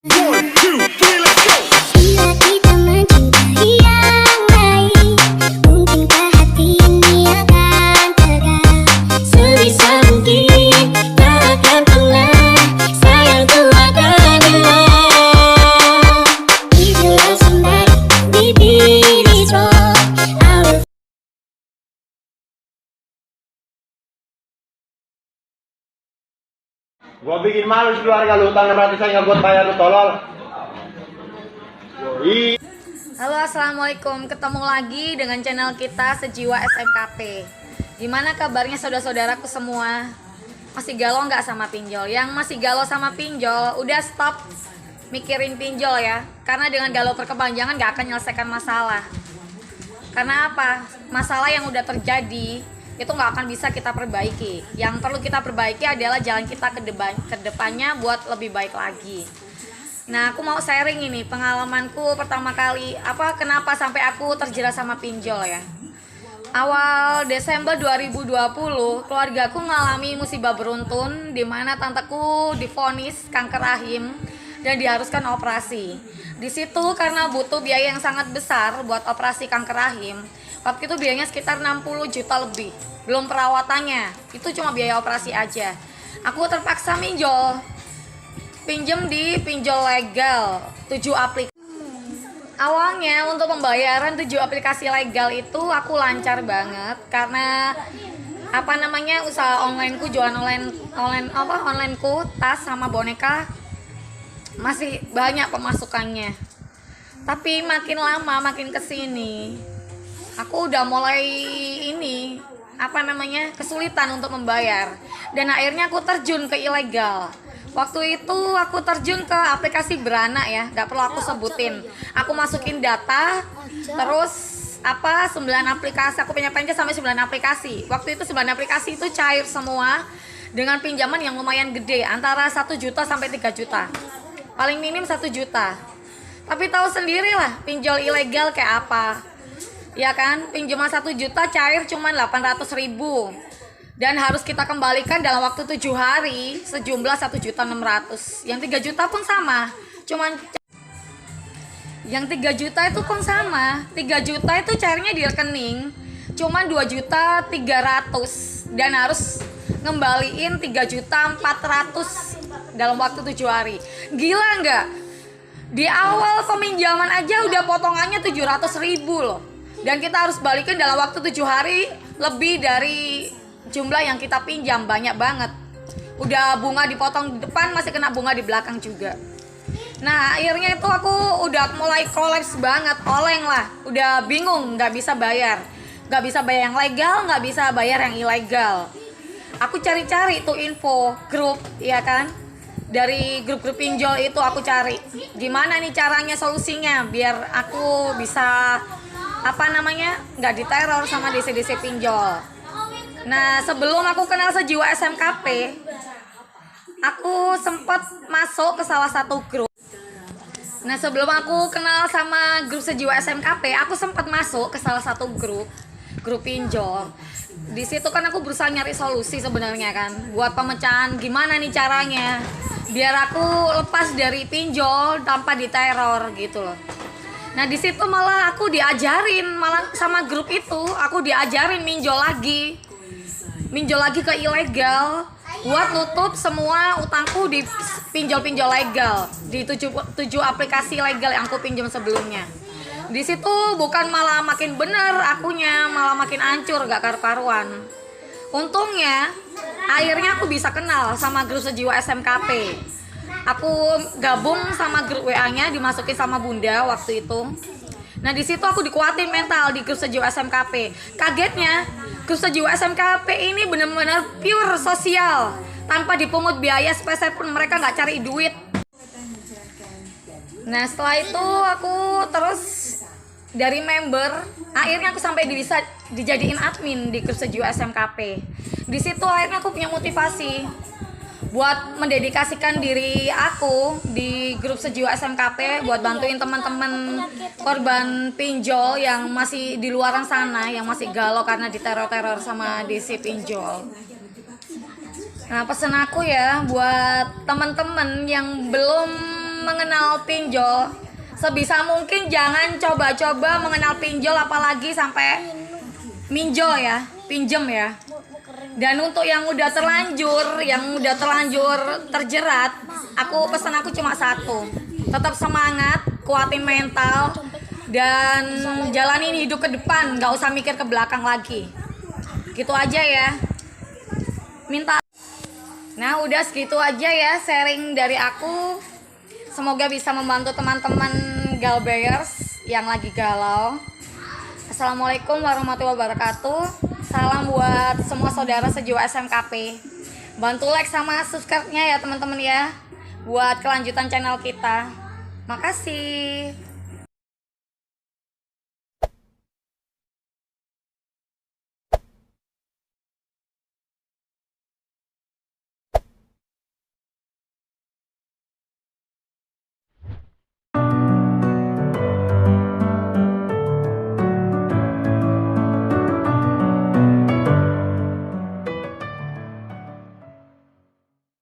One, two, three, let's go. Bila kita mencintai yang lain, mungkinkah hati ini akan tegar? Sebisa mungkin tak akan pernah sayang itu akan hilang. We will love somebody, baby, it's wrong. Our Gua bikin malu di keluarga lu, utang 600 saya nggak buat bayar lu tolol. Halo, assalamualaikum. Ketemu lagi dengan channel kita Sejiwa SMKP. Gimana kabarnya saudara-saudaraku semua? Masih galau nggak sama pinjol? Yang masih galau sama pinjol, udah stop mikirin pinjol ya. Karena dengan galau berkepanjangan nggak akan menyelesaikan masalah. Karena apa? Masalah yang udah terjadi itu nggak akan bisa kita perbaiki. Yang perlu kita perbaiki adalah jalan kita ke depannya buat lebih baik lagi. Nah, aku mau sharing ini pengalamanku pertama kali kenapa sampai aku terjerat sama pinjol ya. Awal Desember 2020, keluargaku mengalami musibah beruntun di mana tanteku divonis kanker rahim dan diharuskan operasi. Di situ karena butuh biaya yang sangat besar buat operasi kanker rahim. Waktu itu biayanya sekitar 60 juta lebih. Belum perawatannya, itu cuma biaya operasi aja. Aku terpaksa pinjam di pinjol legal 7 aplikasi. Awalnya untuk pembayaran 7 aplikasi legal itu aku lancar banget karena usaha onlineku, jualan onlineku, tas sama boneka masih banyak pemasukannya. Tapi makin lama makin kesini aku udah mulai kesulitan untuk membayar dan akhirnya aku terjun ke ilegal. Waktu itu aku terjun ke aplikasi beranak ya, nggak perlu aku sebutin. Aku masukin data, terus 9 aplikasi, aku penja sampai 9 aplikasi. Waktu itu 9 aplikasi itu cair semua dengan pinjaman yang lumayan gede, antara 1 juta sampai 3 juta. Paling minim 1 juta. Tapi tahu sendirilah pinjol ilegal kayak apa. Ya kan, pinjaman 1 juta cair cuman 800.000 dan harus kita kembalikan dalam waktu 7 hari sejumlah 1.600.000. Yang 3 juta pun sama, yang 3 juta itu pun sama. 3 juta itu cairnya di rekening cuman 2.300.000 dan harus ngembaliin 3.400.000 dalam waktu 7 hari. Gila nggak? Di awal peminjaman aja udah potongannya 700.000 loh. Dan kita harus balikin dalam waktu 7 hari lebih dari jumlah yang kita pinjam, banyak banget. Udah bunga dipotong di depan, masih kena bunga di belakang juga. Nah, akhirnya itu aku udah mulai kolaps banget, oleng lah. Udah bingung, nggak bisa bayar. Nggak bisa bayar yang legal, nggak bisa bayar yang ilegal. Aku cari-cari tuh info grup, ya kan? Dari grup-grup pinjol itu aku cari gimana nih caranya, solusinya biar aku bisa nggak diteror sama DC-DC pinjol. Nah, sebelum aku kenal Sejiwa SMKP, aku sempat masuk ke salah satu grup. Nah, sebelum aku kenal sama grup Sejiwa SMKP, aku sempat masuk ke salah satu grup pinjol. Di situ kan aku berusaha nyari solusi sebenarnya kan, buat pemecahan gimana nih caranya biar aku lepas dari pinjol tanpa diteror gitu loh. Nah, di situ malah aku diajarin, malah sama grup itu aku diajarin minjol lagi ke ilegal buat nutup semua utangku di pinjol-pinjol legal di 7 aplikasi legal yang aku pinjam sebelumnya. Di situ bukan malah makin bener akunya, malah makin hancur, gak karu-karuan. Untungnya akhirnya aku bisa kenal sama grup Sejiwa SMKP. Aku gabung sama grup WA-nya, dimasukin sama Bunda waktu itu. Nah, di situ aku dikuatin mental di grup Sejiwa SMKP. Kagetnya, grup Sejiwa SMKP ini benar-benar pure sosial, tanpa dipungut biaya sepeser pun, mereka nggak cari duit. Nah, setelah itu aku terus dari member, akhirnya aku sampai bisa dijadiin admin di grup Sejiwa SMKP. Di situ akhirnya aku punya motivasi buat mendedikasikan diri aku di grup Sejiwa SMKP buat bantuin teman-teman korban pinjol yang masih di luar sana, yang masih galau karena diteror-teror sama DC pinjol. Nah, pesan aku ya buat teman-teman yang belum mengenal pinjol, sebisa mungkin jangan coba-coba mengenal pinjol, apalagi sampai minjol ya, pinjem ya. Dan untuk yang udah terlanjur terjerat, pesan aku cuma satu. Tetap semangat, kuatin mental, dan jalanin hidup ke depan, nggak usah mikir ke belakang lagi. Gitu aja ya. Nah, udah segitu aja ya sharing dari aku. Semoga bisa membantu teman-teman galbayers yang lagi galau. Assalamualaikum warahmatullahi wabarakatuh. Salam buat semua saudara sejiwa SMKP. Bantu like sama subscribe-nya ya teman-teman ya, buat kelanjutan channel kita. Makasih.